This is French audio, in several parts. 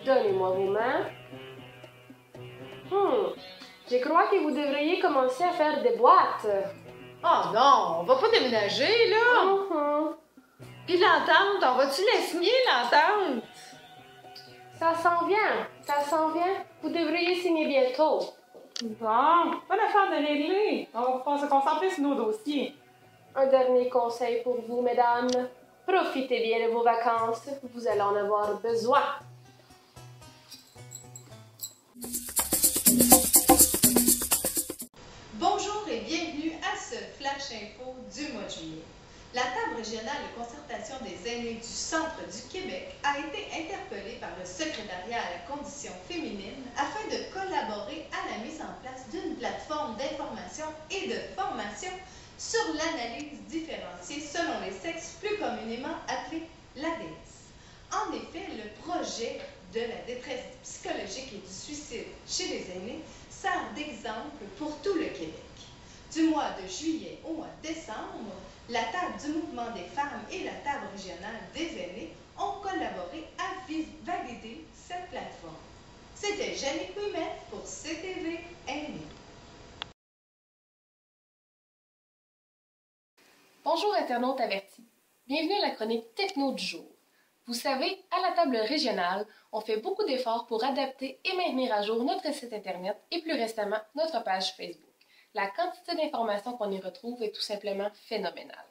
Donnez-moi vos mains. Je crois que vous devriez commencer à faire des boîtes. Oh non, on va pas déménager, là! Mhm. Puis l'entente, on va-tu la signer, l'entente? Ça s'en vient, ça s'en vient. Vous devriez signer bientôt. Bon, pas d'affaire de régler. On va pouvoir se concentrer sur nos dossiers. Un dernier conseil pour vous, mesdames. Profitez bien de vos vacances. Vous allez en avoir besoin. Bonjour et bienvenue à ce Flash Info du mois de juillet. La table régionale de concertation des aînés du centre du Québec a été interpellée par le secrétariat à la condition féminine afin de collaborer à la mise en place d'une plateforme d'information et de formation sur l'analyse différenciée selon les sexes, plus communément appelée l'ADS. En effet, le projet de la détresse psychologique et du suicide chez les aînés sert d'exemple pour tout le Québec. Du mois de juillet au mois de décembre, la table du mouvement des femmes et la table régionale des aînés ont collaboré à valider cette plateforme. C'était Jannick Ouimet pour CTV Aînés. Bonjour internautes avertis. Bienvenue à la chronique Techno du jour. Vous savez, à la table régionale, on fait beaucoup d'efforts pour adapter et maintenir à jour notre site Internet et plus récemment notre page Facebook. La quantité d'informations qu'on y retrouve est tout simplement phénoménale.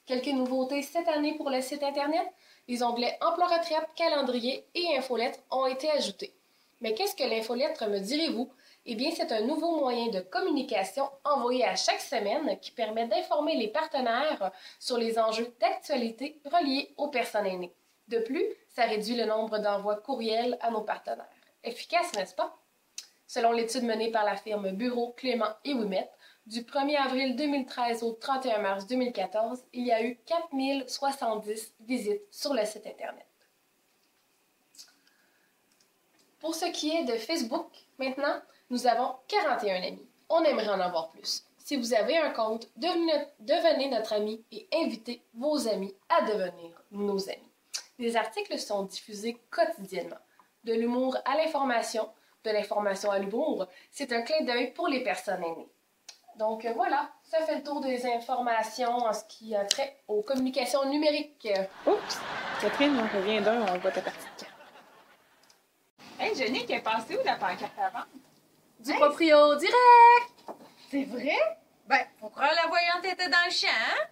Quelques nouveautés cette année pour le site Internet, les onglets Emploi-retraite, calendrier et infolettre ont été ajoutés. Mais qu'est-ce que l'infolettre, me direz-vous? Eh bien, c'est un nouveau moyen de communication envoyé à chaque semaine qui permet d'informer les partenaires sur les enjeux d'actualité reliés aux personnes aînées. De plus, ça réduit le nombre d'envois courriels à nos partenaires. Efficace, n'est-ce pas? Selon l'étude menée par la firme Bureau Clément et Ouimet, du 1er avril 2013 au 31 mars 2014, il y a eu 4070 visites sur le site Internet. Pour ce qui est de Facebook, maintenant, nous avons 41 amis. On aimerait en avoir plus. Si vous avez un compte, devenez notre ami et invitez vos amis à devenir nos amis. Des articles sont diffusés quotidiennement. De l'humour à l'information, de l'information à l'humour, c'est un clin d'œil pour les personnes aînées. Donc voilà, ça fait le tour des informations en ce qui a trait aux communications numériques. Oups! Catherine, on revient d'un, on voit ta partie de carte. Hey, Jannick, elle est passée où la pancarte avant? Du proprio direct! C'est vrai? Ben, faut croire la voyante était dans le champ, hein?